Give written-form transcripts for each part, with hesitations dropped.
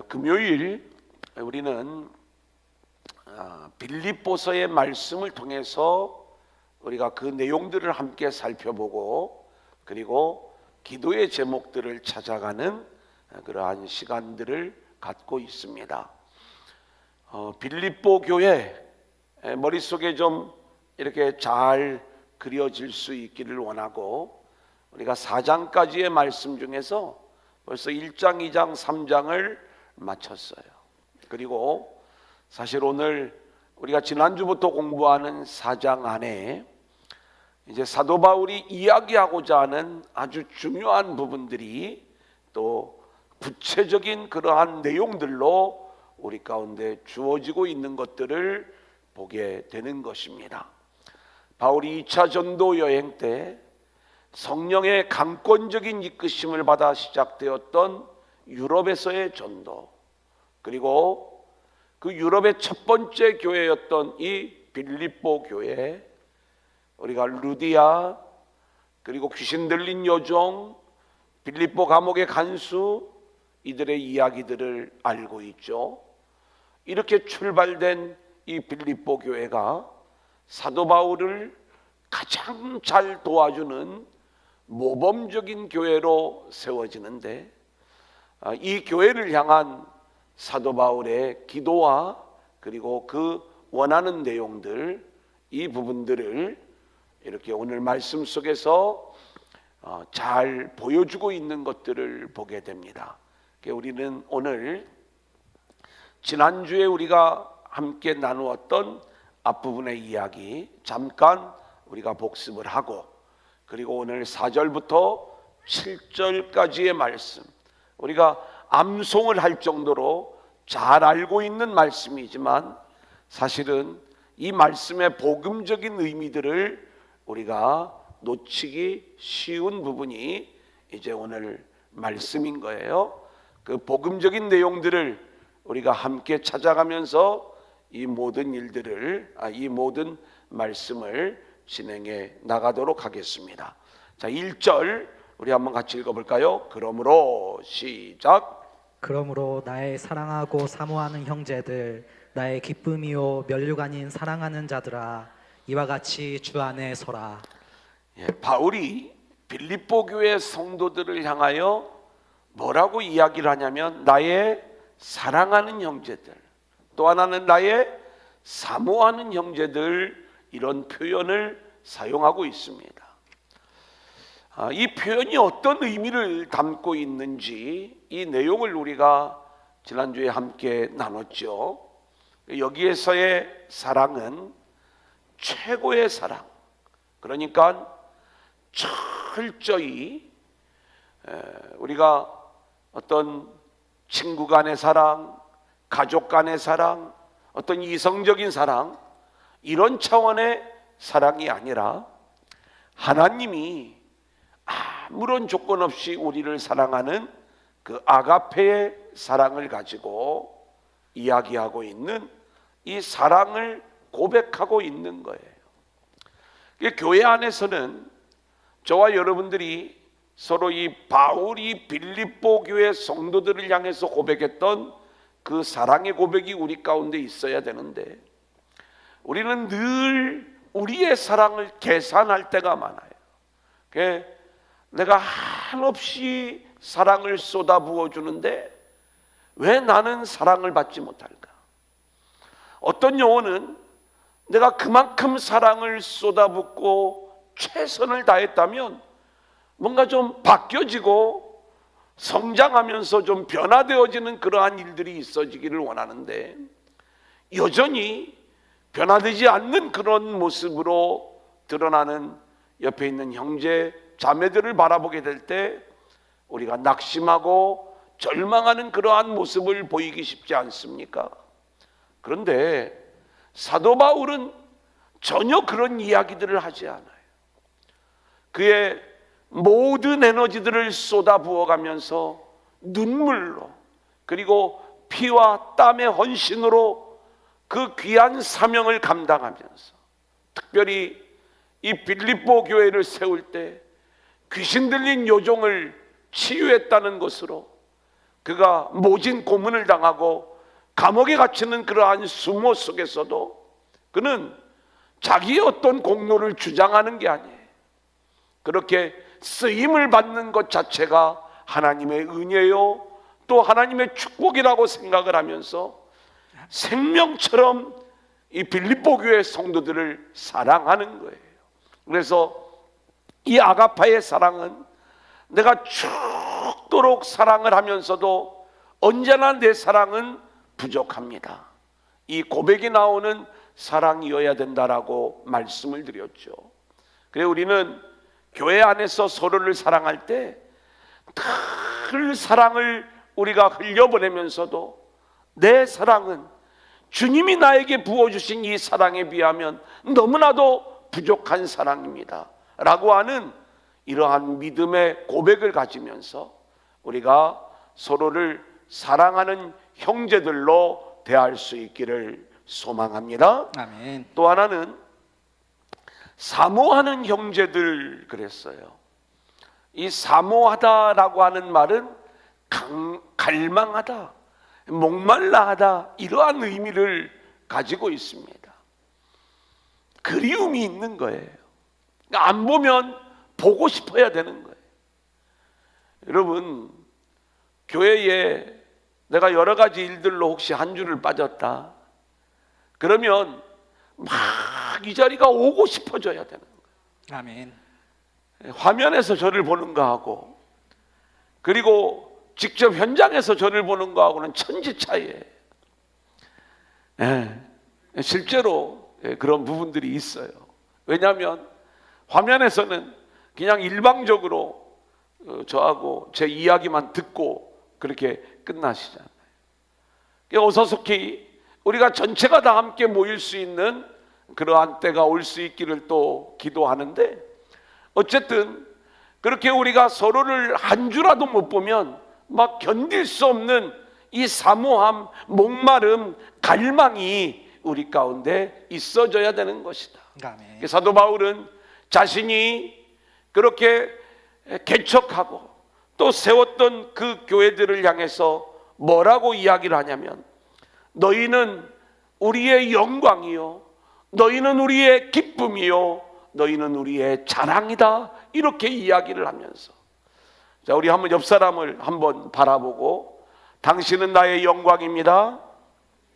금요일 우리는 빌립보서의 말씀을 통해서 우리가 그 내용들을 함께 살펴보고 그리고 기도의 제목들을 찾아가는 그러한 시간들을 갖고 있습니다. 빌립보 교회 머릿속에 좀 이렇게 잘 그려질 수 있기를 원하고, 우리가 4장까지의 말씀 중에서 벌써 1장, 2장, 3장을 마쳤어요. 그리고 사실 오늘 우리가 지난주부터 공부하는 4장 안에 이제 사도 바울이 이야기하고자 하는 아주 중요한 부분들이 또 구체적인 그러한 내용들로 우리 가운데 주어지고 있는 것들을 보게 되는 것입니다. 바울이 2차 전도 여행 때 성령의 강권적인 이끄심을 받아 시작되었던 유럽에서의 전도, 그리고 그 유럽의 첫 번째 교회였던 이 빌립보 교회, 우리가 루디아, 그리고 귀신 들린 여종, 빌립보 감옥의 간수, 이들의 이야기들을 알고 있죠. 이렇게 출발된 이 빌립보 교회가 사도 바울을 가장 잘 도와주는 모범적인 교회로 세워지는데, 이 교회를 향한 사도 바울의 기도와 그리고 그 원하는 내용들, 이 부분들을 이렇게 오늘 말씀 속에서 잘 보여주고 있는 것들을 보게 됩니다. 우리는 오늘 지난주에 우리가 함께 나누었던 앞부분의 이야기 잠깐 우리가 복습을 하고, 그리고 오늘 4절부터 7절까지의 말씀, 우리가 암송을 할 정도로 잘 알고 있는 말씀이지만 사실은 이 말씀의 복음적인 의미들을 우리가 놓치기 쉬운 부분이 이제 오늘 말씀인 거예요. 그 복음적인 내용들을 우리가 함께 찾아가면서 이 모든 일들을, 이 모든 말씀을 진행해 나가도록 하겠습니다. 자, 1절 우리 한번 같이 읽어볼까요? 그러므로 시작. 그러므로 나의 사랑하고 사모하는 형제들, 나의 기쁨이요 면류관인 사랑하는 자들아, 이와 같이 주 안에 서라. 바울이 빌립보 교회 성도들을 향하여 뭐라고 이야기를 하냐면 나의 사랑하는 형제들, 또 하나는 나의 사모하는 형제들, 이런 표현을 사용하고 있습니다. 이 표현이 어떤 의미를 담고 있는지 이 내용을 우리가 지난주에 함께 나눴죠. 여기에서의 사랑은 최고의 사랑, 그러니까 철저히 우리가 어떤 친구 간의 사랑, 가족 간의 사랑, 어떤 이성적인 사랑, 이런 차원의 사랑이 아니라 하나님이 아무런 조건 없이 우리를 사랑하는 그 아가페의 사랑을 가지고 이야기하고 있는, 이 사랑을 고백하고 있는 거예요. 교회 안에서는 저와 여러분들이 서로 이 바울이 빌립보 교회 성도들을 향해서 고백했던 그 사랑의 고백이 우리 가운데 있어야 되는데, 우리는 늘 우리의 사랑을 계산할 때가 많아요. 내가 한없이 사랑을 쏟아부어 주는데 왜 나는 사랑을 받지 못할까? 어떤 영혼은 내가 그만큼 사랑을 쏟아붓고 최선을 다했다면 뭔가 좀 바뀌어지고 성장하면서 좀 변화되어지는 그러한 일들이 있어지기를 원하는데, 여전히 변화되지 않는 그런 모습으로 드러나는 옆에 있는 형제 자매들을 바라보게 될 때 우리가 낙심하고 절망하는 그러한 모습을 보이기 쉽지 않습니까? 그런데 사도 바울은 전혀 그런 이야기들을 하지 않아요. 그의 모든 에너지들을 쏟아부어가면서 눈물로, 그리고 피와 땀의 헌신으로 그 귀한 사명을 감당하면서, 특별히 이 빌립보 교회를 세울 때 귀신 들린 요종을 치유했다는 것으로 그가 모진 고문을 당하고 감옥에 갇히는 그러한 수모 속에서도 그는 자기의 어떤 공로를 주장하는 게 아니에요. 그렇게 쓰임을 받는 것 자체가 하나님의 은혜요, 또 하나님의 축복이라고 생각을 하면서 생명처럼 이 빌립보 교회 성도들을 사랑하는 거예요. 그래서 이 아가파의 사랑은 내가 죽도록 사랑을 하면서도 언제나 내 사랑은 부족합니다. 이 고백이 나오는 사랑이어야 된다라고 말씀을 드렸죠. 그래서 우리는 교회 안에서 서로를 사랑할 때 늘 사랑을 우리가 흘려보내면서도 내 사랑은 주님이 나에게 부어주신 이 사랑에 비하면 너무나도 부족한 사랑입니다 라고 하는 이러한 믿음의 고백을 가지면서 우리가 서로를 사랑하는 형제들로 대할 수 있기를 소망합니다. 아멘. 또 하나는 사모하는 형제들 그랬어요. 이 사모하다라고 하는 말은 갈망하다, 목말라 하다, 이러한 의미를 가지고 있습니다. 그리움이 있는 거예요. 안 보면 보고 싶어야 되는 거예요. 여러분, 교회에 내가 여러 가지 일들로 혹시 한 주를 빠졌다 그러면 막 이 자리가 오고 싶어져야 되는 거예요. 아멘. 화면에서 저를 보는 거하고 그리고 직접 현장에서 저를 보는 거하고는 천지 차이예요. 실제로 그런 부분들이 있어요. 왜냐하면 화면에서는 그냥 일방적으로 저하고 제 이야기만 듣고 그렇게 끝나시잖아요. 어서속히 우리가 전체가 다 함께 모일 수 있는 그러한 때가 올 수 있기를 또 기도하는데, 어쨌든 그렇게 우리가 서로를 한 주라도 못 보면 막 견딜 수 없는 이 사모함, 목마름, 갈망이 우리 가운데 있어져야 되는 것이다. 아멘. 사도 바울은 자신이 그렇게 개척하고 또 세웠던 그 교회들을 향해서 뭐라고 이야기를 하냐면, 너희는 우리의 영광이요, 너희는 우리의 기쁨이요, 너희는 우리의 자랑이다, 이렇게 이야기를 하면서, 자, 우리 한번 옆 사람을 한번 바라보고, 당신은 나의 영광입니다,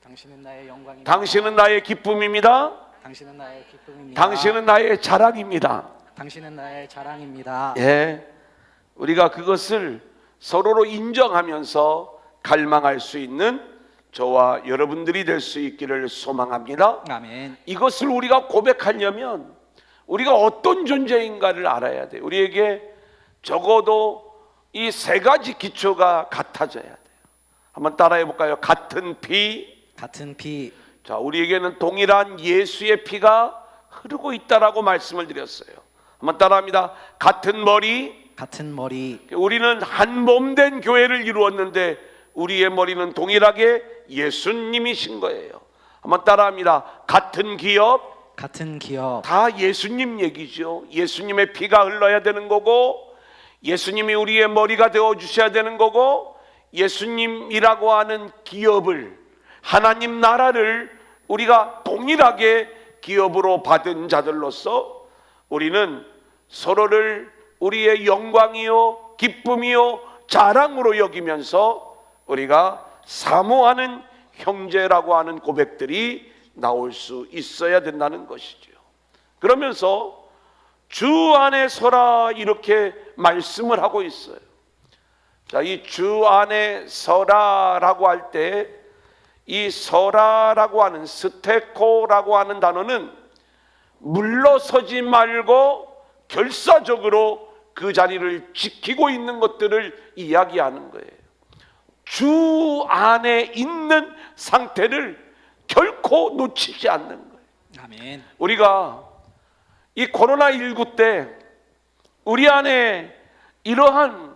당신은 나의 영광입니다. 당신은 나의 기쁨입니다, 당신은 나의 기쁨입니다. 당신은 나의 자랑입니다. 당신은 나의 자랑입니다. 예, 우리가 그것을 서로로 인정하면서 갈망할 수 있는 저와 여러분들이 될 수 있기를 소망합니다. 아멘. 이것을 우리가 고백하려면 우리가 어떤 존재인가를 알아야 돼요. 우리에게 적어도 이 세 가지 기초가 같아져야 돼요. 한번 따라해 볼까요? 같은 피. 같은 피. 자, 우리에게는 동일한 예수의 피가 흐르고 있다라고 말씀을 드렸어요. 한번 따라합니다. 같은 머리. 같은 머리. 우리는 한 몸 된 교회를 이루었는데 우리의 머리는 동일하게 예수님이신 거예요. 한번 따라합니다. 같은 기업. 같은 기업. 다 예수님 얘기죠. 예수님의 피가 흘러야 되는 거고, 예수님이 우리의 머리가 되어 주셔야 되는 거고, 예수님이라고 하는 기업을, 하나님 나라를 우리가 동일하게 기업으로 받은 자들로서 우리는 서로를 우리의 영광이요, 기쁨이요, 자랑으로 여기면서 우리가 사모하는 형제라고 하는 고백들이 나올 수 있어야 된다는 것이죠. 그러면서 주 안에 서라, 이렇게 말씀을 하고 있어요. 자, 이 주 안에 서라라고 할 때 이 서라라고 하는, 스테코라고 하는 단어는 물러서지 말고 결사적으로 그 자리를 지키고 있는 것들을 이야기하는 거예요. 주 안에 있는 상태를 결코 놓치지 않는 거예요. 아멘. 우리가 이 코로나19 때 우리 안에 이러한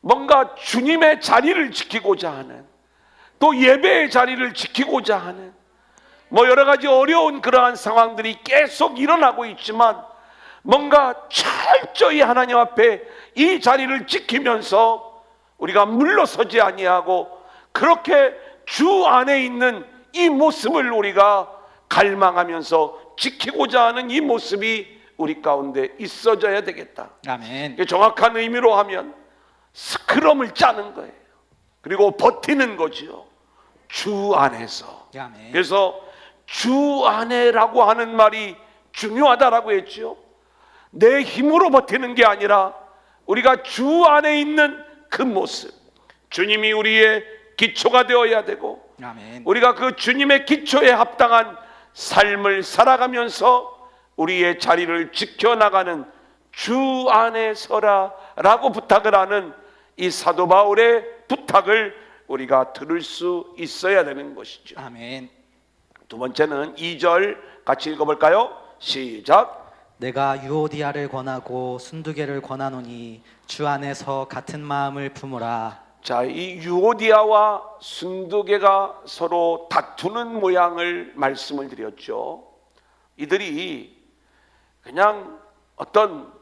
뭔가 주님의 자리를 지키고자 하는, 또 예배의 자리를 지키고자 하는 뭐 여러 가지 어려운 그러한 상황들이 계속 일어나고 있지만, 뭔가 철저히 하나님 앞에 이 자리를 지키면서 우리가 물러서지 아니하고 그렇게 주 안에 있는 이 모습을 우리가 갈망하면서 지키고자 하는 이 모습이 우리 가운데 있어져야 되겠다. 아멘. 정확한 의미로 하면 스크럼을 짜는 거예요. 그리고 버티는 거지요. 주 안에서. 아멘. 그래서 주 안에라고 하는 말이 중요하다라고 했죠. 내 힘으로 버티는 게 아니라 우리가 주 안에 있는 그 모습, 주님이 우리의 기초가 되어야 되고, 아멘. 우리가 그 주님의 기초에 합당한 삶을 살아가면서 우리의 자리를 지켜나가는 주 안에 서라라고 부탁을 하는 이 사도 바울의 부탁을 우리가 들을 수 있어야 되는 것이죠. 아멘. 두 번째는 2절 같이 읽어볼까요? 시작. 내가 유오디아를 권하고 순두개를 권하노니 주 안에서 같은 마음을 품으라. 자, 이 유오디아와 순두개가 서로 다투는 모양을 말씀을 드렸죠. 이들이 그냥 어떤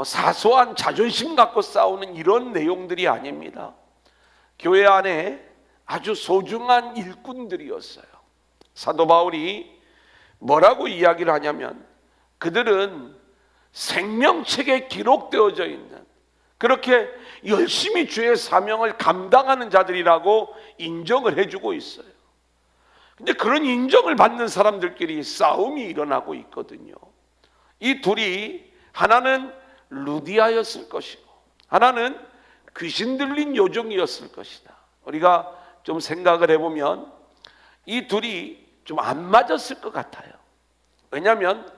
사소한 자존심 갖고 싸우는 이런 내용들이 아닙니다. 교회 안에 아주 소중한 일꾼들이었어요. 사도 바울이 뭐라고 이야기를 하냐면 그들은 생명책에 기록되어져 있는, 그렇게 열심히 주의 사명을 감당하는 자들이라고 인정을 해주고 있어요. 근데 그런 인정을 받는 사람들끼리 싸움이 일어나고 있거든요. 이 둘이, 하나는 루디아였을 것이고 하나는 귀신 들린 요정이었을 것이다. 우리가 좀 생각을 해보면 이 둘이 좀 안 맞았을 것 같아요. 왜냐하면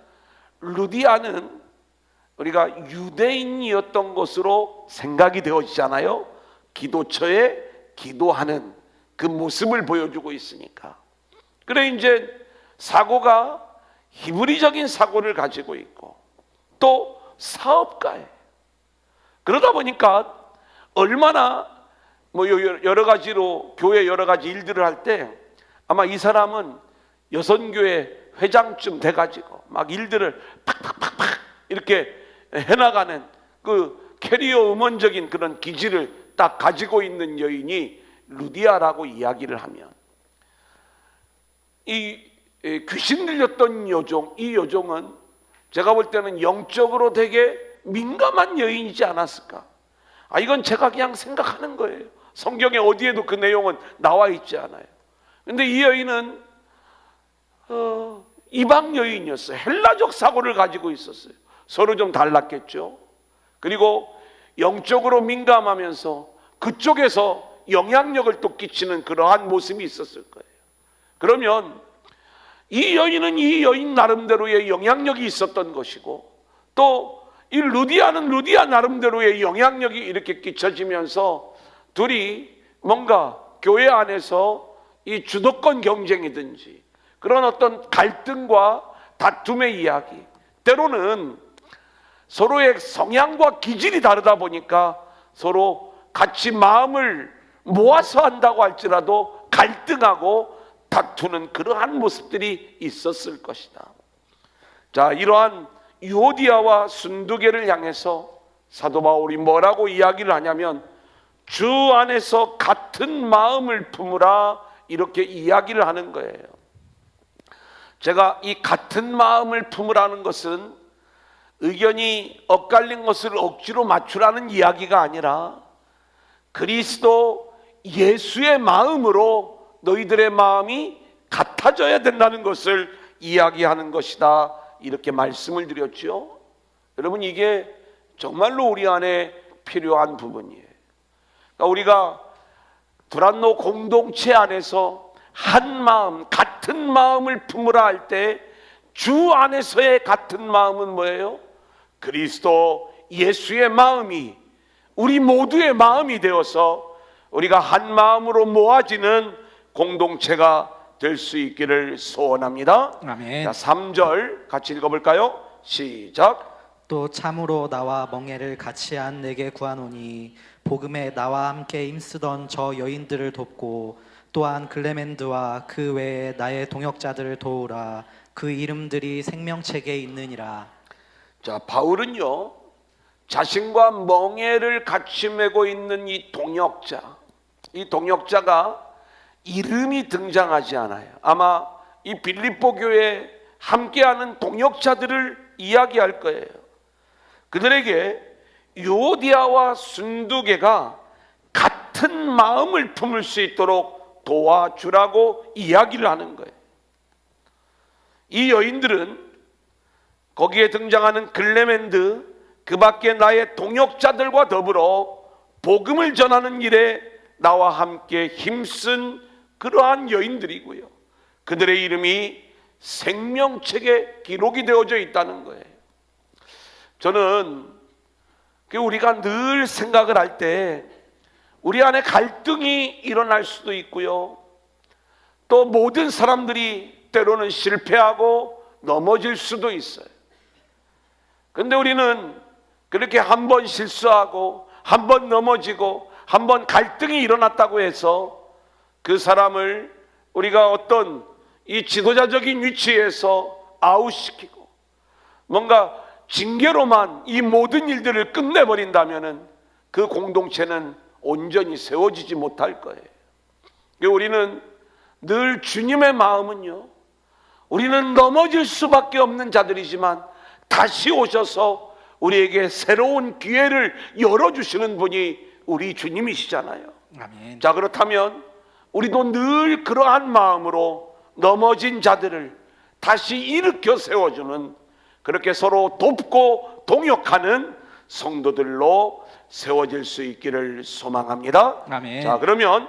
루디아는 우리가 유대인이었던 것으로 생각이 되어지잖아요. 기도처에 기도하는 그 모습을 보여주고 있으니까. 그래 이제 사고가 히브리적인 사고를 가지고 있고 또 사업가예요. 그러다 보니까 얼마나 여러 가지로 교회 여러 가지 일들을 할 때 아마 이 사람은 여선교회 회장쯤 돼가지고 막 일들을 팍팍팍팍 이렇게 해나가는 그 캐리어 음원적인 그런 기질을 딱 가지고 있는 여인이 루디아라고 이야기를 하면, 이 귀신 들렸던 여종, 이 여종은 제가 볼 때는 영적으로 되게 민감한 여인이지 않았을까. 이건 제가 그냥 생각하는 거예요. 성경에 어디에도 그 내용은 나와 있지 않아요. 근데 이 여인은 이방 여인이었어요. 헬라적 사고를 가지고 있었어요. 서로 좀 달랐겠죠. 그리고 영적으로 민감하면서 그쪽에서 영향력을 또 끼치는 그러한 모습이 있었을 거예요. 그러면 이 여인은 이 여인 나름대로의 영향력이 있었던 것이고, 또 이 루디아는 루디아 나름대로의 영향력이 이렇게 끼쳐지면서 둘이 뭔가 교회 안에서 이 주도권 경쟁이든지 그런 어떤 갈등과 다툼의 이야기, 때로는 서로의 성향과 기질이 다르다 보니까 서로 같이 마음을 모아서 한다고 할지라도 갈등하고 다투는 그러한 모습들이 있었을 것이다. 자, 이러한 유오디아와 순두개를 향해서 사도 바울이 뭐라고 이야기를 하냐면 주 안에서 같은 마음을 품으라, 이렇게 이야기를 하는 거예요. 제가 이 같은 마음을 품으라는 것은 의견이 엇갈린 것을 억지로 맞추라는 이야기가 아니라 그리스도 예수의 마음으로 너희들의 마음이 같아져야 된다는 것을 이야기하는 것이다, 이렇게 말씀을 드렸죠. 여러분, 이게 정말로 우리 안에 필요한 부분이에요. 그러니까 우리가 두란노 공동체 안에서 한 마음, 같은 마음을 품으라 할 때 주 안에서의 같은 마음은 뭐예요? 그리스도 예수의 마음이 우리 모두의 마음이 되어서 우리가 한 마음으로 모아지는 공동체가 될 수 있기를 소원합니다. 아멘. 자, 3절 같이 읽어볼까요? 시작. 또 참으로 나와 멍에를 같이 한 내게 구하노니 복음에 나와 함께 힘쓰던 저 여인들을 돕고 또한 클레멘드와 그 외에 나의 동역자들을 도우라. 그 이름들이 생명책에 있느니라. 자, 바울은요 자신과 멍에를 같이 메고 있는 이 동역자가 이름이 등장하지 않아요. 아마 이 빌립보 교회에 함께하는 동역자들을 이야기할 거예요. 그들에게 유오디아와 순두계가 같은 마음을 품을 수 있도록 도와주라고 이야기를 하는 거예요. 이 여인들은 거기에 등장하는 글레멘드, 그 밖에 나의 동역자들과 더불어 복음을 전하는 일에 나와 함께 힘쓴 그러한 여인들이고요. 그들의 이름이 생명책에 기록이 되어져 있다는 거예요. 저는 우리가 늘 생각을 할 때 우리 안에 갈등이 일어날 수도 있고요. 또 모든 사람들이 때로는 실패하고 넘어질 수도 있어요. 근데 우리는 그렇게 한 번 실수하고 한 번 넘어지고 한 번 갈등이 일어났다고 해서 그 사람을 우리가 어떤 이 지도자적인 위치에서 아웃시키고 뭔가 징계로만 이 모든 일들을 끝내버린다면 그 공동체는 온전히 세워지지 못할 거예요. 우리는 늘 주님의 마음은요, 우리는 넘어질 수밖에 없는 자들이지만 다시 오셔서 우리에게 새로운 기회를 열어주시는 분이 우리 주님이시잖아요. 아멘. 자, 그렇다면 우리도 늘 그러한 마음으로 넘어진 자들을 다시 일으켜 세워주는, 그렇게 서로 돕고 동역하는 성도들로 세워질 수 있기를 소망합니다. 아멘. 자, 그러면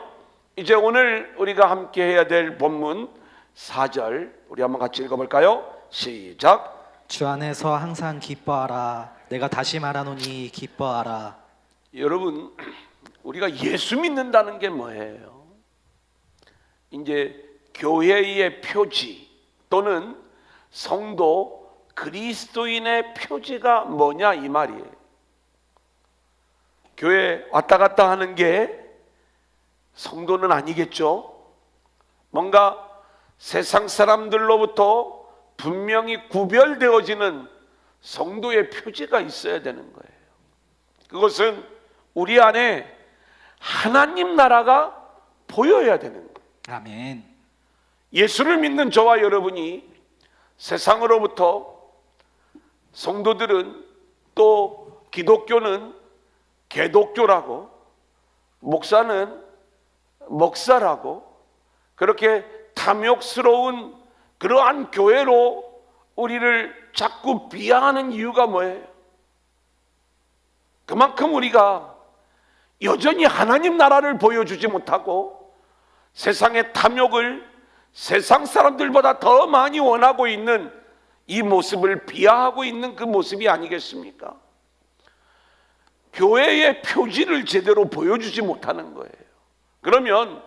이제 오늘 우리가 함께 해야 될 본문 4절 우리 한번 같이 읽어볼까요? 시작. 주 안에서 항상 기뻐하라. 내가 다시 말하노니 기뻐하라. 여러분, 우리가 예수 믿는다는 게 뭐예요? 이제 교회의 표지 또는 성도 그리스도인의 표지가 뭐냐 이 말이에요. 교회 왔다 갔다 하는 게 성도는 아니겠죠? 뭔가 세상 사람들로부터 분명히 구별되어지는 성도의 표지가 있어야 되는 거예요. 그것은 우리 안에 하나님 나라가 보여야 되는 거예요. 아멘. 예수를 믿는 저와 여러분이 세상으로부터, 성도들은 또 기독교는 개독교라고, 목사는 먹사라고, 그렇게 탐욕스러운 그러한 교회로 우리를 자꾸 비하하는 이유가 뭐예요? 그만큼 우리가 여전히 하나님 나라를 보여주지 못하고 세상의 탐욕을 세상 사람들보다 더 많이 원하고 있는 이 모습을 비하하고 있는 그 모습이 아니겠습니까? 교회의 표지를 제대로 보여주지 못하는 거예요. 그러면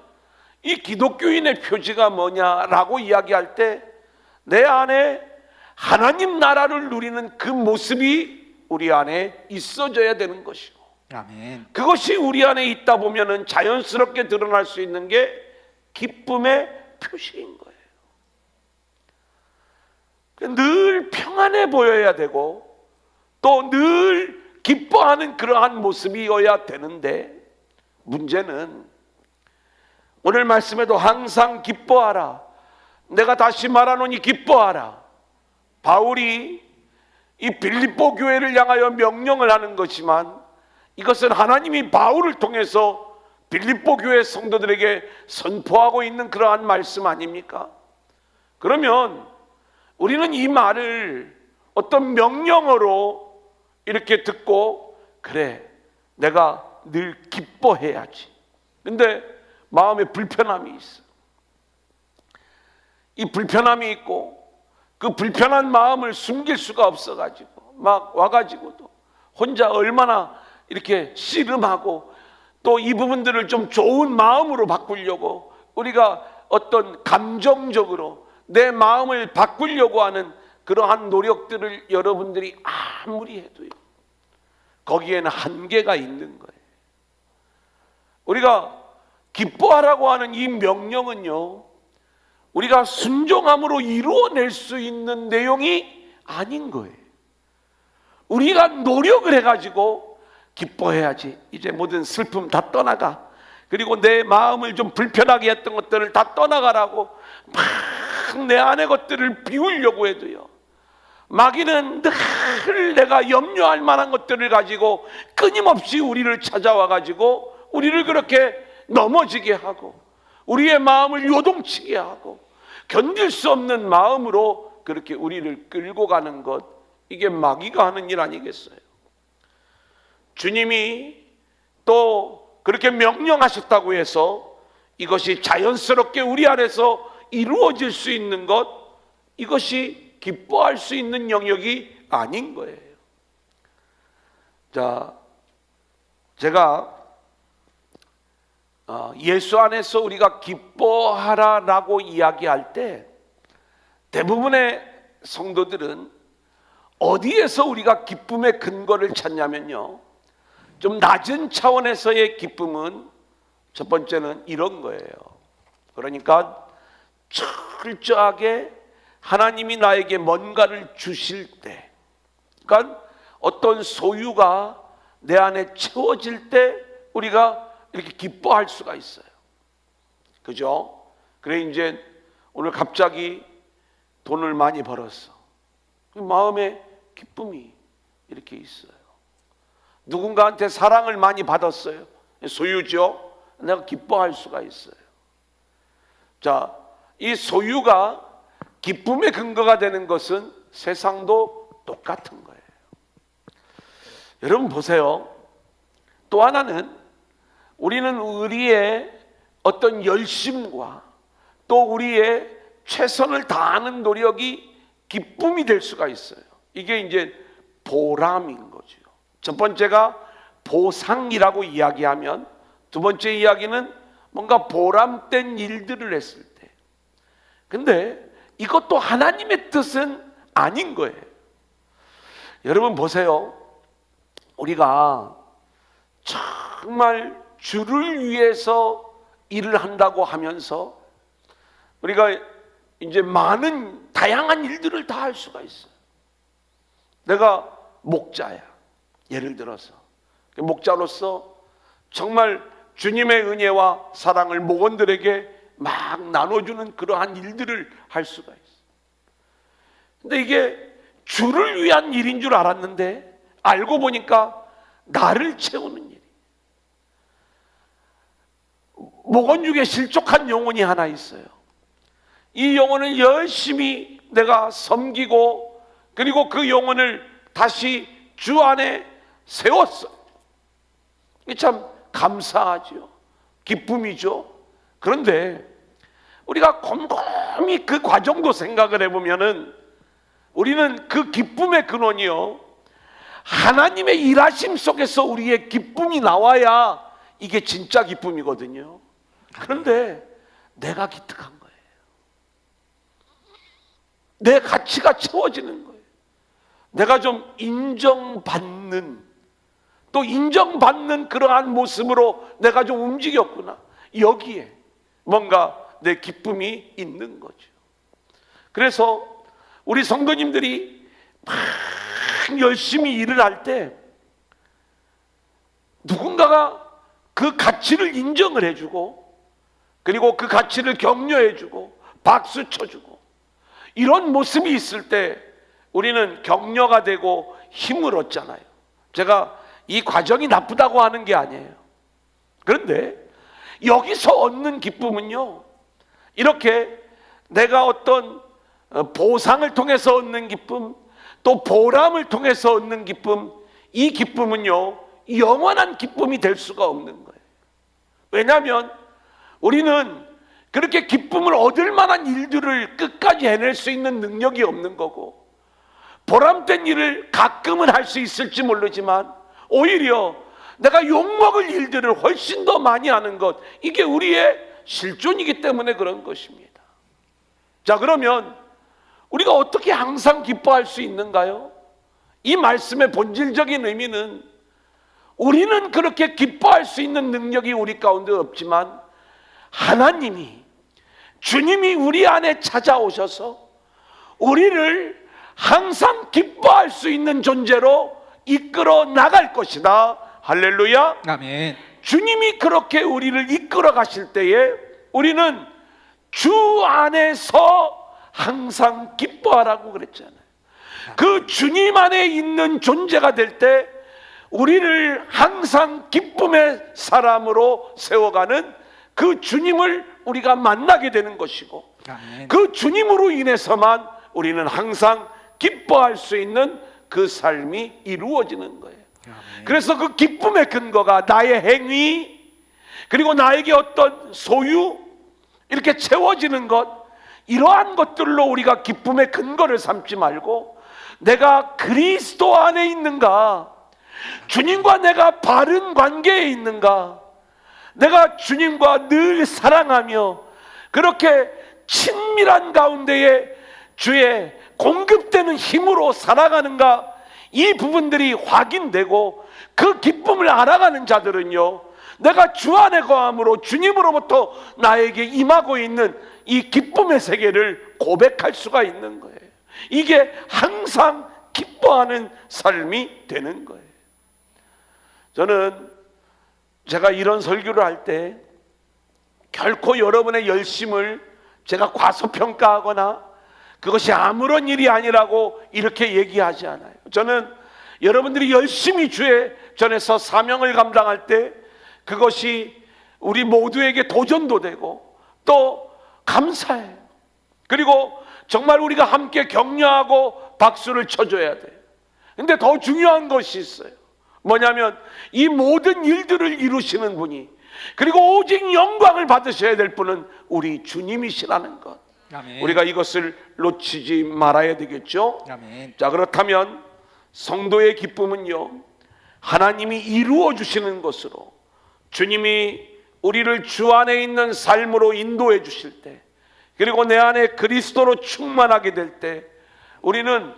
이 기독교인의 표지가 뭐냐라고 이야기할 때 내 안에 하나님 나라를 누리는 그 모습이 우리 안에 있어져야 되는 것이고, 아멘. 그것이 우리 안에 있다 보면은 자연스럽게 드러날 수 있는 게 기쁨의 표시인 거예요. 늘 평안해 보여야 되고 또 늘 기뻐하는 그러한 모습이어야 되는데, 문제는 오늘 말씀에도 항상 기뻐하라, 내가 다시 말하노니 기뻐하라, 바울이 이 빌립보 교회를 향하여 명령을 하는 것이지만 이것은 하나님이 바울을 통해서 빌립보 교회 성도들에게 선포하고 있는 그러한 말씀 아닙니까? 그러면 우리는 이 말을 어떤 명령어로 이렇게 듣고, 그래, 내가 늘 기뻐해야지. 근데 마음에 불편함이 있어. 이 불편함이 있고 그 불편한 마음을 숨길 수가 없어가지고 막 와가지고도 혼자 얼마나 이렇게 씨름하고, 또 이 부분들을 좀 좋은 마음으로 바꾸려고 우리가 어떤 감정적으로 내 마음을 바꾸려고 하는 그러한 노력들을 여러분들이 아무리 해도요, 거기에는 한계가 있는 거예요. 우리가 기뻐하라고 하는 이 명령은요, 우리가 순종함으로 이루어낼 수 있는 내용이 아닌 거예요. 우리가 노력을 해가지고 기뻐해야지. 이제 모든 슬픔 다 떠나가. 그리고 내 마음을 좀 불편하게 했던 것들을 다 떠나가라고 막 내 안의 것들을 비우려고 해도요, 마귀는 늘 내가 염려할 만한 것들을 가지고 끊임없이 우리를 찾아와 가지고 우리를 그렇게 넘어지게 하고 우리의 마음을 요동치게 하고 견딜 수 없는 마음으로 그렇게 우리를 끌고 가는 것, 이게 마귀가 하는 일 아니겠어요? 주님이 또 그렇게 명령하셨다고 해서 이것이 자연스럽게 우리 안에서 이루어질 수 있는 것, 이것이 기뻐할 수 있는 영역이 아닌 거예요. 자, 제가 예수 안에서 우리가 기뻐하라라고 이야기할 때 대부분의 성도들은 어디에서 우리가 기쁨의 근거를 찾냐면요, 좀 낮은 차원에서의 기쁨은 첫 번째는 이런 거예요. 그러니까 철저하게 하나님이 나에게 뭔가를 주실 때, 그러니까 어떤 소유가 내 안에 채워질 때 우리가 이렇게 기뻐할 수가 있어요. 그죠? 그래 이제 오늘 갑자기 돈을 많이 벌었어. 마음에 기쁨이 이렇게 있어요. 누군가한테 사랑을 많이 받았어요. 소유죠. 내가 기뻐할 수가 있어요. 자, 이 소유가 기쁨의 근거가 되는 것은 세상도 똑같은 거예요. 여러분 보세요. 또 하나는 우리는 우리의 어떤 열심과 또 우리의 최선을 다하는 노력이 기쁨이 될 수가 있어요. 이게 이제 보람인 거죠. 첫 번째가 보상이라고 이야기하면, 두 번째 이야기는 뭔가 보람된 일들을 했을 때. 근데 이것도 하나님의 뜻은 아닌 거예요. 여러분 보세요. 우리가 정말 주를 위해서 일을 한다고 하면서 우리가 이제 많은 다양한 일들을 다 할 수가 있어요. 내가 목자야. 예를 들어서 목자로서 정말 주님의 은혜와 사랑을 목원들에게 막 나눠주는 그러한 일들을 할 수가 있어요. 근데 이게 주를 위한 일인 줄 알았는데 알고 보니까 나를 채우는 일. 목원중에 실족한 영혼이 하나 있어요. 이 영혼을 열심히 내가 섬기고 그리고 그 영혼을 다시 주 안에 세웠어. 이게 참 감사하죠. 기쁨이죠. 그런데 우리가 곰곰이 그 과정도 생각을 해보면은 우리는 그 기쁨의 근원이요, 하나님의 일하심 속에서 우리의 기쁨이 나와야 이게 진짜 기쁨이거든요. 그런데 내가 기특한 거예요. 내 가치가 채워지는 거예요. 내가 좀 인정받는, 또 인정받는 그러한 모습으로 내가 좀 움직였구나. 여기에 뭔가 내 기쁨이 있는 거죠. 그래서 우리 성도님들이 막 열심히 일을 할 때 누군가가 그 가치를 인정을 해주고 그리고 그 가치를 격려해주고 박수 쳐주고 이런 모습이 있을 때 우리는 격려가 되고 힘을 얻잖아요. 제가 이 과정이 나쁘다고 하는 게 아니에요. 그런데 여기서 얻는 기쁨은요, 이렇게 내가 어떤 보상을 통해서 얻는 기쁨, 또 보람을 통해서 얻는 기쁨, 이 기쁨은요 영원한 기쁨이 될 수가 없는 거예요. 왜냐하면 우리는 그렇게 기쁨을 얻을 만한 일들을 끝까지 해낼 수 있는 능력이 없는 거고, 보람된 일을 가끔은 할 수 있을지 모르지만 오히려 내가 욕먹을 일들을 훨씬 더 많이 하는 것, 이게 우리의 실존이기 때문에 그런 것입니다. 자, 그러면 우리가 어떻게 항상 기뻐할 수 있는가요? 이 말씀의 본질적인 의미는 우리는 그렇게 기뻐할 수 있는 능력이 우리 가운데 없지만 하나님이, 주님이 우리 안에 찾아오셔서 우리를 항상 기뻐할 수 있는 존재로 이끌어 나갈 것이다. 할렐루야. 아멘. 주님이 그렇게 우리를 이끌어 가실 때에 우리는 주 안에서 항상 기뻐하라고 그랬잖아요. 그 주님 안에 있는 존재가 될 때 우리를 항상 기쁨의 사람으로 세워가는 그 주님을 우리가 만나게 되는 것이고, 아멘. 그 주님으로 인해서만 우리는 항상 기뻐할 수 있는 그 삶이 이루어지는 거예요. 아멘. 그래서 그 기쁨의 근거가 나의 행위, 그리고 나에게 어떤 소유, 이렇게 채워지는 것, 이러한 것들로 우리가 기쁨의 근거를 삼지 말고 내가 그리스도 안에 있는가, 주님과 내가 바른 관계에 있는가, 내가 주님과 늘 사랑하며 그렇게 친밀한 가운데에 주의 공급되는 힘으로 살아가는가, 이 부분들이 확인되고 그 기쁨을 알아가는 자들은요, 내가 주 안에 거함으로 주님으로부터 나에게 임하고 있는 이 기쁨의 세계를 고백할 수가 있는 거예요. 이게 항상 기뻐하는 삶이 되는 거예요. 저는 제가 이런 설교를 할 때 결코 여러분의 열심을 제가 과소평가하거나 그것이 아무런 일이 아니라고 이렇게 얘기하지 않아요. 저는 여러분들이 열심히 주의 전에서 사명을 감당할 때 그것이 우리 모두에게 도전도 되고 또 감사해요. 그리고 정말 우리가 함께 격려하고 박수를 쳐줘야 돼요. 근데 더 중요한 것이 있어요. 뭐냐면 이 모든 일들을 이루시는 분이, 그리고 오직 영광을 받으셔야 될 분은 우리 주님이시라는 것. 아멘. 우리가 이것을 놓치지 말아야 되겠죠. 아멘. 자, 그렇다면 성도의 기쁨은요, 하나님이 이루어 주시는 것으로, 주님이 우리를 주 안에 있는 삶으로 인도해 주실 때, 그리고 내 안에 그리스도로 충만하게 될 때 우리는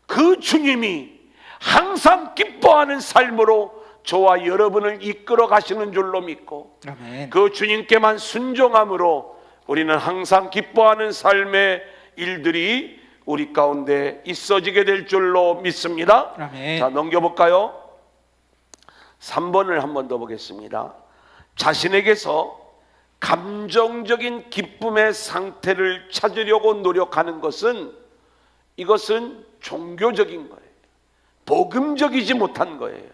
그 주님이 항상 기뻐하는 삶으로 저와 여러분을 이끌어 가시는 줄로 믿고, 아멘. 그 주님께만 순종함으로 우리는 항상 기뻐하는 삶의 일들이 우리 가운데 있어지게 될 줄로 믿습니다. 아멘. 자, 넘겨볼까요? 3번을 한 번 더 보겠습니다. 자신에게서 감정적인 기쁨의 상태를 찾으려고 노력하는 것은, 이것은 종교적인 거예요. 복음적이지 못한 거예요.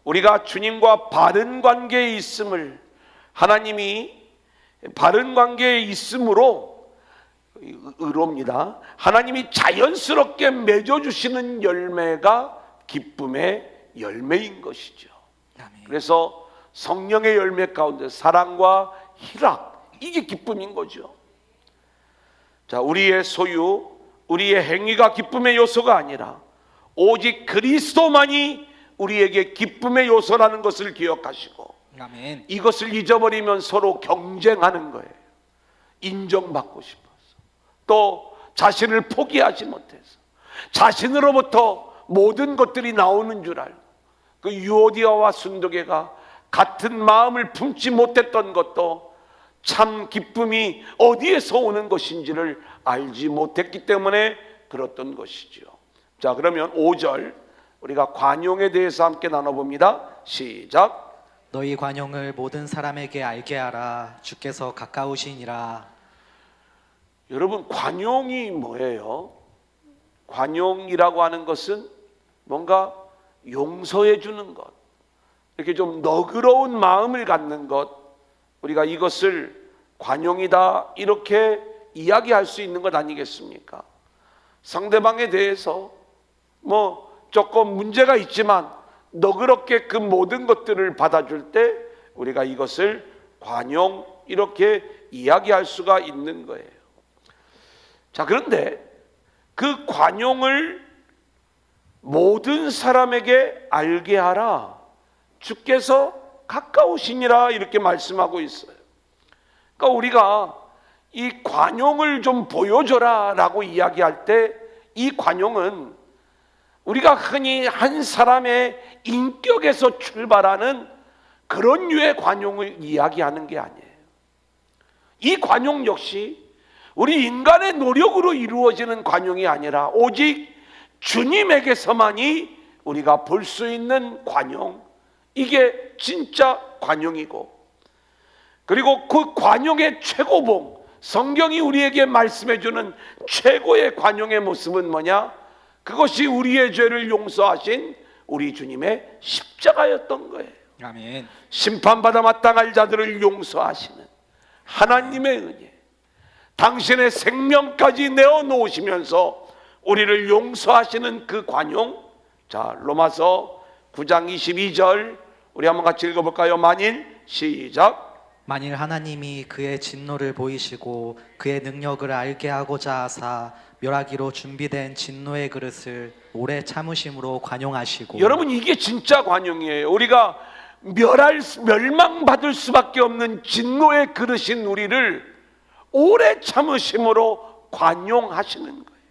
우리가 주님과 바른 관계에 있음을, 하나님이 바른 관계에 있음으로, 의로입니다. 하나님이 자연스럽게 맺어주시는 열매가 기쁨의 열매인 것이죠. 아멘. 그래서 성령의 열매 가운데 사랑과 희락, 이게 기쁨인 거죠. 자, 우리의 소유, 우리의 행위가 기쁨의 요소가 아니라 오직 그리스도만이 우리에게 기쁨의 요소라는 것을 기억하시고, 아멘. 이것을 잊어버리면 서로 경쟁하는 거예요. 인정받고 싶어서, 또 자신을 포기하지 못해서, 자신으로부터 모든 것들이 나오는 줄 알고, 그 유오디아와 순도계가 같은 마음을 품지 못했던 것도 참 기쁨이 어디에서 오는 것인지를 알지 못했기 때문에 그랬던 것이죠. 자, 그러면 5절 우리가 관용에 대해서 함께 나눠봅니다. 시작. 너희 관용을 모든 사람에게 알게 하라. 주께서 가까우시니라. 여러분, 관용이 뭐예요? 관용이라고 하는 것은 뭔가 용서해 주는 것, 이렇게 좀 너그러운 마음을 갖는 것, 우리가 이것을 관용이다 이렇게 이야기할 수 있는 것 아니겠습니까? 상대방에 대해서 뭐 조금 문제가 있지만 너그럽게 그 모든 것들을 받아줄 때 우리가 이것을 관용 이렇게 이야기할 수가 있는 거예요. 자, 그런데 그 관용을 모든 사람에게 알게 하라. 주께서 가까우시니라 이렇게 말씀하고 있어요. 그러니까 우리가 이 관용을 좀 보여줘라 라고 이야기할 때 이 관용은 우리가 흔히 한 사람의 인격에서 출발하는 그런 류의 관용을 이야기하는 게 아니에요. 이 관용 역시 우리 인간의 노력으로 이루어지는 관용이 아니라 오직 주님에게서만이 우리가 볼 수 있는 관용, 이게 진짜 관용이고, 그리고 그 관용의 최고봉, 성경이 우리에게 말씀해주는 최고의 관용의 모습은 뭐냐? 그것이 우리의 죄를 용서하신 우리 주님의 십자가였던 거예요. 아멘. 심판받아 마땅할 자들을 용서하시는 하나님의 은혜, 당신의 생명까지 내어놓으시면서 우리를 용서하시는 그 관용. 자, 로마서 9장 22절 우리 한번 같이 읽어볼까요? 만일, 시작. 만일 하나님이 그의 진노를 보이시고 그의 능력을 알게 하고자 하사 멸하기로 준비된 진노의 그릇을 오래 참으심으로 관용하시고. 여러분, 이게 진짜 관용이에요. 우리가 멸망받을 수밖에 없는 진노의 그릇인 우리를 오래 참으심으로 관용하시는 거예요.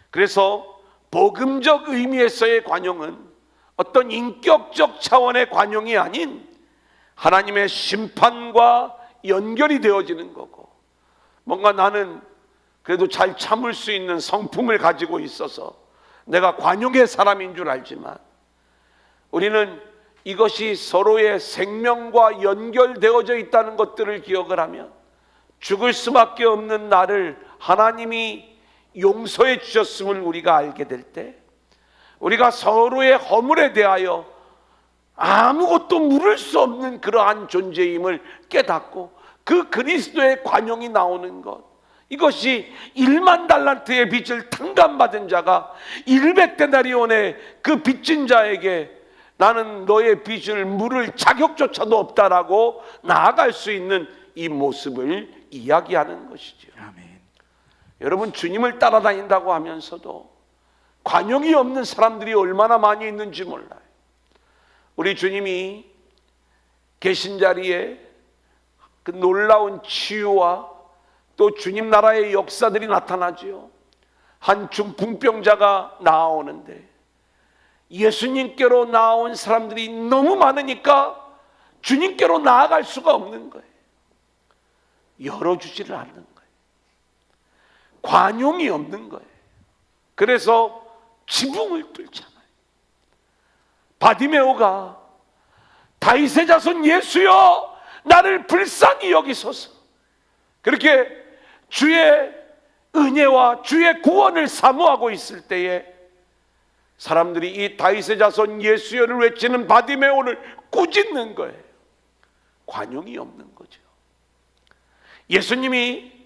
그래서 복음적 의미에서의 관용은 어떤 인격적 차원의 관용이 아닌 하나님의 심판과 연결이 되어지는 거고, 뭔가 나는 그래도 잘 참을 수 있는 성품을 가지고 있어서 내가 관용의 사람인 줄 알지만, 우리는 이것이 서로의 생명과 연결되어져 있다는 것들을 기억을 하면 죽을 수밖에 없는 나를 하나님이 용서해 주셨음을 우리가 알게 될 때, 우리가 서로의 허물에 대하여 아무것도 물을 수 없는 그러한 존재임을 깨닫고 그 그리스도의 관용이 나오는 것, 이것이 1만 달란트의 빚을 탕감받은 자가 100데나리온의 그 빚진 자에게 나는 너의 빚을 물을 자격조차도 없다라고 나아갈 수 있는 이 모습을 이야기하는 것이죠. 아멘. 여러분, 주님을 따라다닌다고 하면서도 관용이 없는 사람들이 얼마나 많이 있는지 몰라요. 우리 주님이 계신 자리에 그 놀라운 치유와 또 주님 나라의 역사들이 나타나지요. 한 중풍병자가 나아오는데 예수님께로 나온 사람들이 너무 많으니까 주님께로 나아갈 수가 없는 거예요. 열어주지를 않는 거예요. 관용이 없는 거예요. 그래서 지붕을 뚫잖아요. 바디메오가 다윗의 자손 예수여 나를 불쌍히 여기소서, 그렇게 주의 은혜와 주의 구원을 사모하고 있을 때에 사람들이 이 다윗의 자손 예수여를 외치는 바디메오를 꾸짖는 거예요. 관용이 없는 거죠. 예수님이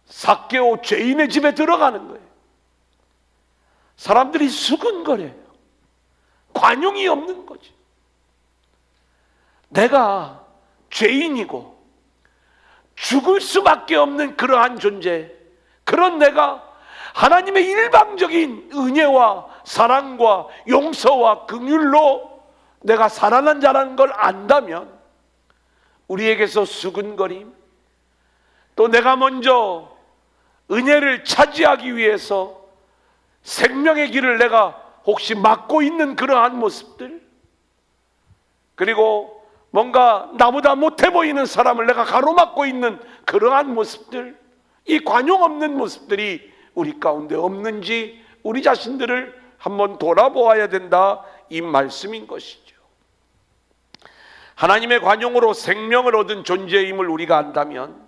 삭개오 죄인의 집에 들어가는 거예요. 사람들이 수근거려요. 관용이 없는 거죠. 내가 죄인이고 죽을 수밖에 없는 그러한 존재, 그런 내가 하나님의 일방적인 은혜와 사랑과 용서와 긍휼로 내가 살아난 자라는 걸 안다면 우리에게서 수근거림, 또 내가 먼저 은혜를 차지하기 위해서 생명의 길을 내가 혹시 막고 있는 그러한 모습들, 그리고 뭔가 나보다 못해 보이는 사람을 내가 가로막고 있는 그러한 모습들, 이 관용 없는 모습들이 우리 가운데 없는지 우리 자신들을 한번 돌아보아야 된다, 이 말씀인 것이죠. 하나님의 관용으로 생명을 얻은 존재임을 우리가 안다면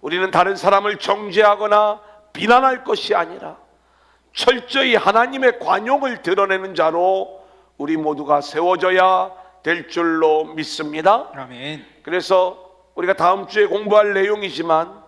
우리는 다른 사람을 정죄하거나 비난할 것이 아니라 철저히 하나님의 관용을 드러내는 자로 우리 모두가 세워져야 될 줄로 믿습니다. 아멘. 그래서 우리가 다음 주에 공부할 내용이지만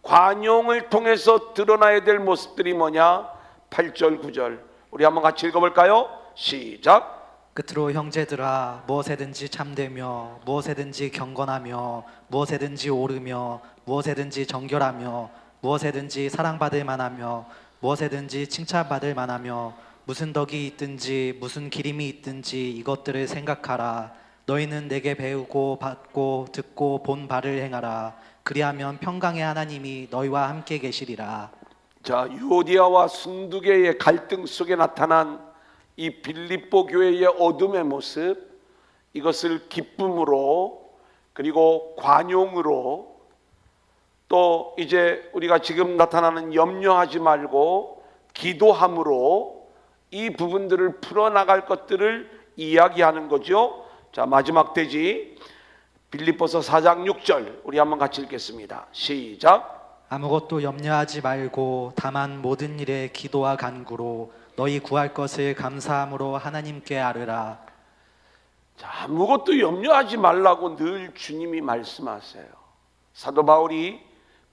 관용을 통해서 드러나야 될 모습들이 뭐냐? 8절 9절 우리 한번 같이 읽어볼까요? 시작. 끝으로 형제들아, 무엇에든지 참되며 무엇에든지 경건하며 무엇에든지 옳으며 무엇에든지 정결하며 무엇에든지 사랑받을 만하며 무엇에든지 칭찬받을 만하며 무슨 덕이 있든지 무슨 기림이 있든지 이것들을 생각하라. 너희는 내게 배우고 받고 듣고 본 바를 행하라. 그리하면 평강의 하나님이 너희와 함께 계시리라. 자, 유오디아와 순두개의 갈등 속에 나타난 이 빌립보 교회의 어둠의 모습, 이것을 기쁨으로 그리고 관용으로, 또 이제 우리가 지금 나타나는 염려하지 말고 기도함으로 이 부분들을 풀어나갈 것들을 이야기하는 거죠. 자, 마지막 대지 빌립보서 4장 6절 우리 한번 같이 읽겠습니다. 시작. 아무것도 염려하지 말고 다만 모든 일에 기도와 간구로 너희 구할 것을 감사함으로 하나님께 아뢰라. 자, 아무것도 염려하지 말라고 늘 주님이 말씀하세요. 사도 바울이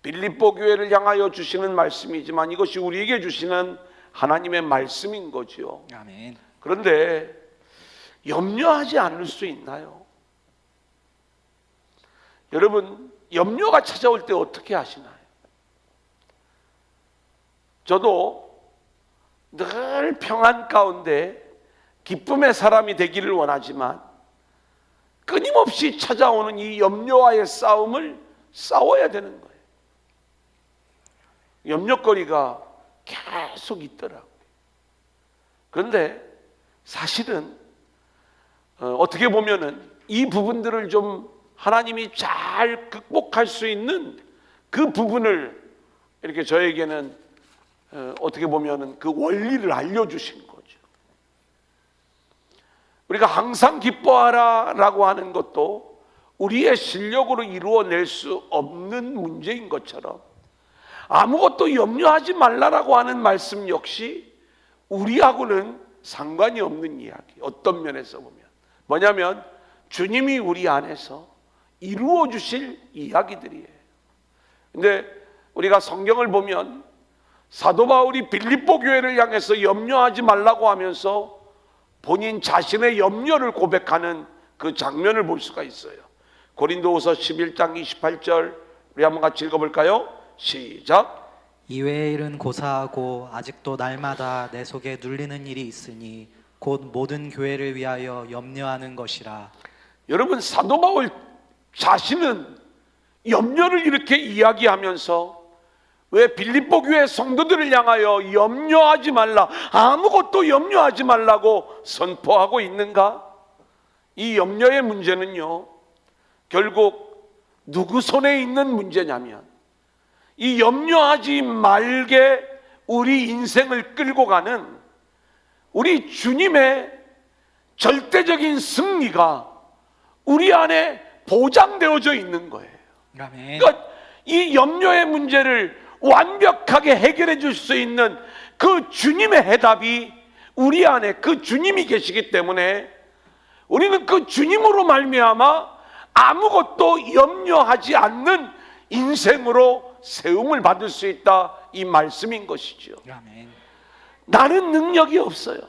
빌립보 교회를 향하여 주시는 말씀이지만 이것이 우리에게 주시는 하나님의 말씀인 거죠. 아멘. 그런데 염려하지 않을 수 있나요? 여러분, 염려가 찾아올 때 어떻게 하시나요? 저도 늘 평안 가운데 기쁨의 사람이 되기를 원하지만 끊임없이 찾아오는 이 염려와의 싸움을 싸워야 되는 거예요. 염려거리가 계속 있더라고요. 그런데 사실은 어떻게 보면은 이 부분들을 좀 하나님이 잘 극복할 수 있는 그 부분을 이렇게 저에게는 어떻게 보면은 그 원리를 알려주신 거죠. 우리가 항상 기뻐하라라고 하는 것도 우리의 실력으로 이루어낼 수 없는 문제인 것처럼 아무것도 염려하지 말라라고 하는 말씀 역시 우리하고는 상관이 없는 이야기. 어떤 면에서 보면 뭐냐면 주님이 우리 안에서 이루어 주실 이야기들이에요. 근데 우리가 성경을 보면 사도 바울이 빌립보 교회를 향해서 염려하지 말라고 하면서 본인 자신의 염려를 고백하는 그 장면을 볼 수가 있어요. 고린도후서 11장 28절 우리 한번 같이 읽어볼까요? 시작. 이외의 일은 고사하고 아직도 날마다 내 속에 눌리는 일이 있으니 곧 모든 교회를 위하여 염려하는 것이라. 여러분, 사도 바울 자신은 염려를 이렇게 이야기하면서 왜 빌립보 교회 성도들을 향하여 염려하지 말라, 아무것도 염려하지 말라고 선포하고 있는가? 이 염려의 문제는요, 결국 누구 손에 있는 문제냐면 이 염려하지 말게 우리 인생을 끌고 가는 우리 주님의 절대적인 승리가 우리 안에 보장되어져 있는 거예요. 아멘. 그러니까 이 염려의 문제를 완벽하게 해결해 줄 수 있는 그 주님의 해답이 우리 안에 그 주님이 계시기 때문에 우리는 그 주님으로 말미암아 아무것도 염려하지 않는 인생으로 세움을 받을 수 있다, 이 말씀인 것이죠. 아멘. 나는 능력이 없어요.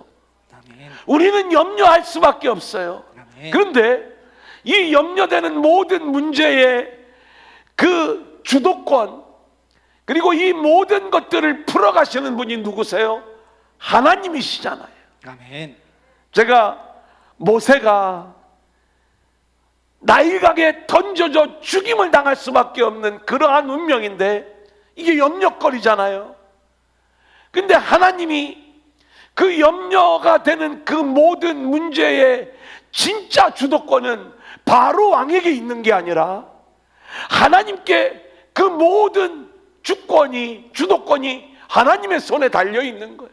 아멘. 우리는 염려할 수밖에 없어요. 아멘. 그런데 이 염려되는 모든 문제의 그 주도권, 그리고 이 모든 것들을 풀어가시는 분이 누구세요? 하나님이시잖아요. 아멘. 제가 모세가 나일강에 던져져 죽임을 당할 수밖에 없는 그러한 운명인데 이게 염려거리잖아요. 근데 하나님이 그 염려가 되는 그 모든 문제의 진짜 주도권은 바로 왕에게 있는 게 아니라 하나님께 그 모든 주도권이 하나님의 손에 달려 있는 거예요.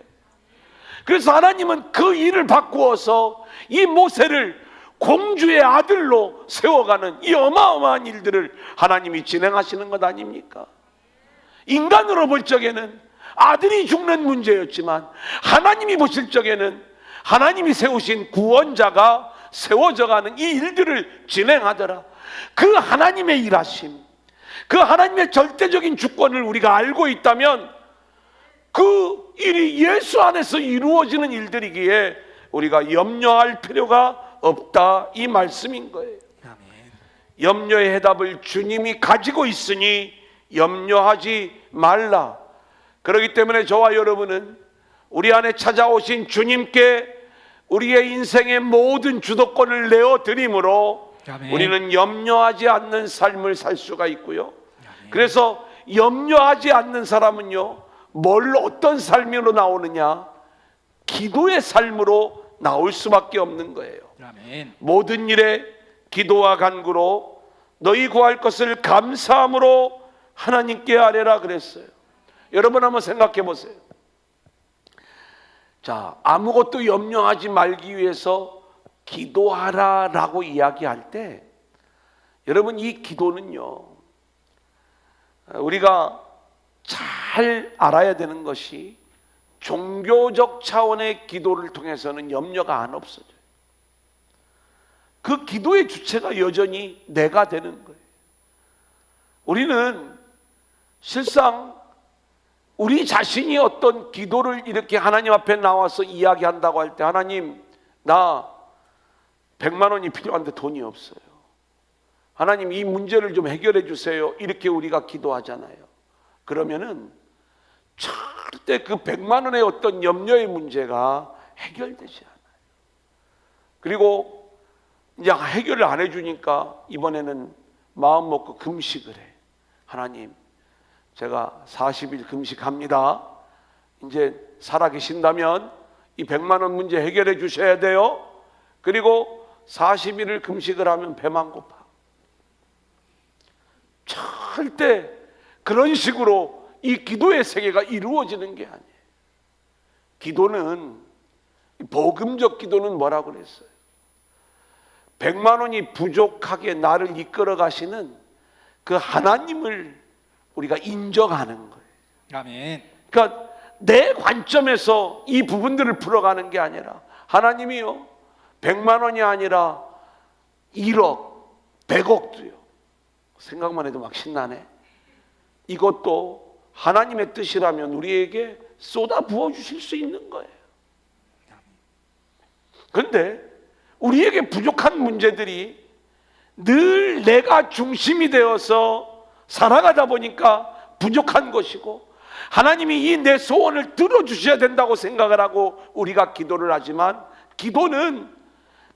그래서 하나님은 그 일을 바꾸어서 이 모세를 공주의 아들로 세워가는 이 어마어마한 일들을 하나님이 진행하시는 것 아닙니까? 인간으로 볼 적에는 아들이 죽는 문제였지만 하나님이 보실 적에는 하나님이 세우신 구원자가 세워져가는 이 일들을 진행하더라. 그 하나님의 일하심, 그 하나님의 절대적인 주권을 우리가 알고 있다면 그 일이 예수 안에서 이루어지는 일들이기에 우리가 염려할 필요가 없다, 이 말씀인 거예요. 아멘. 염려의 해답을 주님이 가지고 있으니 염려하지 말라. 그렇기 때문에 저와 여러분은 우리 안에 찾아오신 주님께 우리의 인생의 모든 주도권을 내어드림으로 아멘. 우리는 염려하지 않는 삶을 살 수가 있고요. 아멘. 그래서 염려하지 않는 사람은요, 어떤 삶으로 나오느냐? 기도의 삶으로 나올 수밖에 없는 거예요. 아멘. 모든 일에 기도와 간구로 너희 구할 것을 감사함으로 하나님께 아뢰라 그랬어요. 여러분 한번 생각해 보세요. 자, 아무것도 염려하지 말기 위해서 기도하라라고 이야기할 때 여러분 이 기도는요, 우리가 잘 알아야 되는 것이 종교적 차원의 기도를 통해서는 염려가 안 없어져요. 그 기도의 주체가 여전히 내가 되는 거예요. 우리는 실상 우리 자신이 어떤 기도를 이렇게 하나님 앞에 나와서 이야기한다고 할 때, 하나님 나 100만 원이 필요한데 돈이 없어요. 하나님 이 문제를 좀 해결해 주세요. 이렇게 우리가 기도하잖아요. 그러면은 절대 그 100만 원의 어떤 염려의 문제가 해결되지 않아요. 그리고 이제 해결을 안 해주니까 이번에는 마음 먹고 금식을 해. 하나님 제가 40일 금식합니다. 이제 살아계신다면 이 100만 원 문제 해결해 주셔야 돼요. 그리고 40일을 금식을 하면 배만 고파. 절대 그런 식으로 이 기도의 세계가 이루어지는 게 아니에요. 기도는, 복음적 기도는 뭐라고 그랬어요? 100만 원이 부족하게 나를 이끌어 가시는 그 하나님을 우리가 인정하는 거예요. 아멘. 그러니까 내 관점에서 이 부분들을 풀어가는 게 아니라, 하나님이요 100만 원이 아니라 1억, 100억도요. 생각만 해도 막 신나네. 이것도 하나님의 뜻이라면 우리에게 쏟아 부어 주실 수 있는 거예요. 그런데 우리에게 부족한 문제들이 늘 내가 중심이 되어서 살아가다 보니까 부족한 것이고, 하나님이 이 내 소원을 들어주셔야 된다고 생각을 하고 우리가 기도를 하지만, 기도는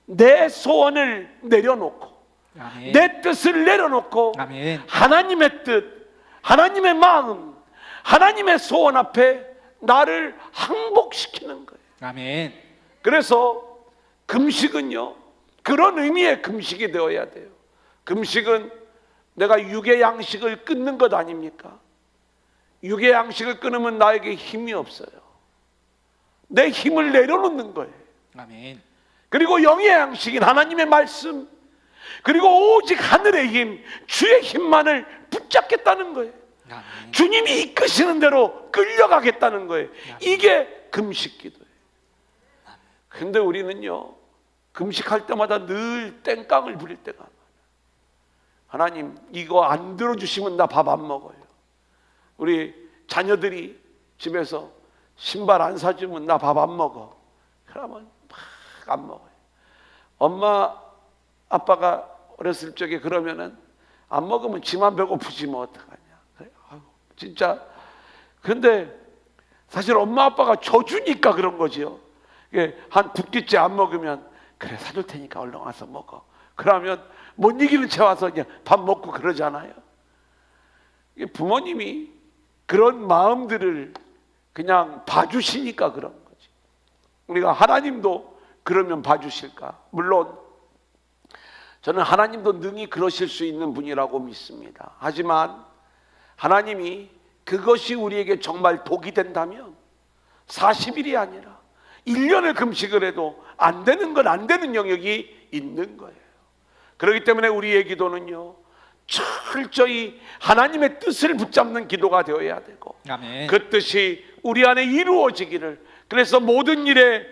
내 소원을 내려놓고, 아멘. 내 뜻을 내려놓고, 아멘. 하나님의 뜻, 하나님의 마음, 하나님의 소원 앞에 나를 항복시키는 거예요. 아멘. 그래서 금식은요, 그런 의미의 금식이 되어야 돼요. 금식은 내가 육의 양식을 끊는 것 아닙니까? 육의 양식을 끊으면 나에게 힘이 없어요. 내 힘을 내려놓는 거예요. 아멘. 그리고 영의 양식인 하나님의 말씀, 그리고 오직 하늘의 힘, 주의 힘만을 붙잡겠다는 거예요. 아멘. 주님이 이끄시는 대로 끌려가겠다는 거예요. 이게 금식 기도예요. 근데 우리는요, 금식할 때마다 늘 땡깡을 부릴 때가 많아요. 하나님 이거 안 들어주시면 나 밥 안 먹어요. 우리 자녀들이 집에서 신발 안 사주면 나 밥 안 먹어. 그러면 막 안 먹어요. 엄마 아빠가 어렸을 적에 그러면은 안 먹으면 지만 배고프지 뭐 어떡하냐. 그래. 아유, 진짜. 근데 사실 엄마 아빠가 줘주니까 그런 거지요. 한 두 끼째 안 먹으면 그래 사줄 테니까 얼른 와서 먹어. 그러면 못 이기는 채 와서 그냥 밥 먹고 그러잖아요. 부모님이 그런 마음들을 그냥 봐주시니까 그런 거지. 우리가 하나님도 그러면 봐주실까? 물론 저는 하나님도 능히 그러실 수 있는 분이라고 믿습니다. 하지만 하나님이 그것이 우리에게 정말 독이 된다면 40일이 아니라 1년을 금식을 해도 안 되는 건 안 되는 영역이 있는 거예요. 그렇기 때문에 우리의 기도는요, 철저히 하나님의 뜻을 붙잡는 기도가 되어야 되고, 아멘. 그 뜻이 우리 안에 이루어지기를, 그래서 모든 일에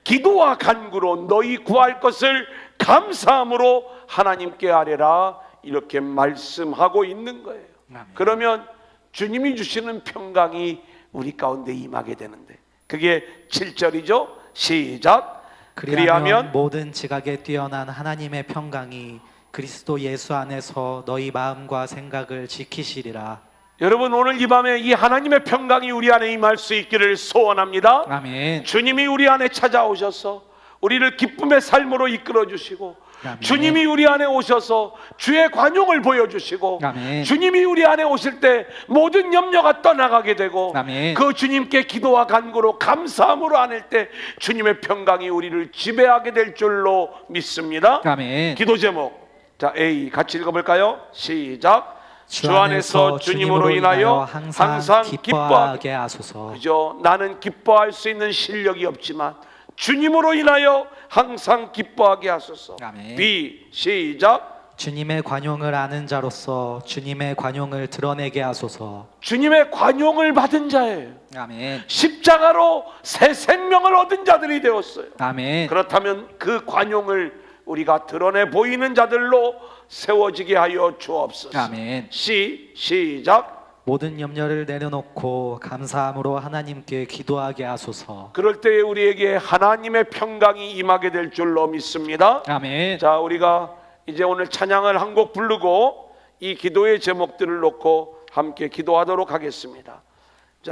기도와 간구로 너희 구할 것을 감사함으로 하나님께 아뢰라, 이렇게 말씀하고 있는 거예요. 아멘. 그러면 주님이 주시는 평강이 우리 가운데 임하게 되는데, 그게 7절이죠. 시작. 그리하면 모든 지각에 뛰어난 하나님의 평강이 그리스도 예수 안에서 너희 마음과 생각을 지키시리라. 여러분 오늘 이 밤에 이 하나님의 평강이 우리 안에 임할 수 있기를 소원합니다. 아멘. 주님이 우리 안에 찾아오셔서 우리를 기쁨의 삶으로 이끌어 주시고, 아멘. 주님이 우리 안에 오셔서 주의 관용을 보여주시고, 아멘. 주님이 우리 안에 오실 때 모든 염려가 떠나가게 되고, 아멘. 그 주님께 기도와 간구로 감사함으로 안을 때 주님의 평강이 우리를 지배하게 될 줄로 믿습니다. 아멘. 기도 제목, 자 A 같이 읽어볼까요? 시작. 주 안에서 주님으로 인하여 항상 기뻐하게 하소서. 그죠? 나는 기뻐할 수 있는 실력이 없지만 주님으로 인하여 항상 기뻐하게 하소서. 아멘. B 시작. 주님의 관용을 아는 자로서 주님의 관용을 드러내게 하소서. 주님의 관용을 받은 자예요. 아멘. 십자가로 새 생명을 얻은 자들이 되었어요. 아멘. 그렇다면 그 관용을 우리가 드러내 보이는 자들로 세워지게 하여 주옵소서. 아멘. C 시작. 모든 염려를 내려놓고 감사함으로 하나님께 기도하게 하소서. 그럴 때에 우리에게 하나님의 평강이 임하게 될 줄로 믿습니다. 아멘. 자, 우리가 이제 오늘 찬양을 한 곡 부르고 이 기도의 제목들을 놓고 함께 기도하도록 하겠습니다.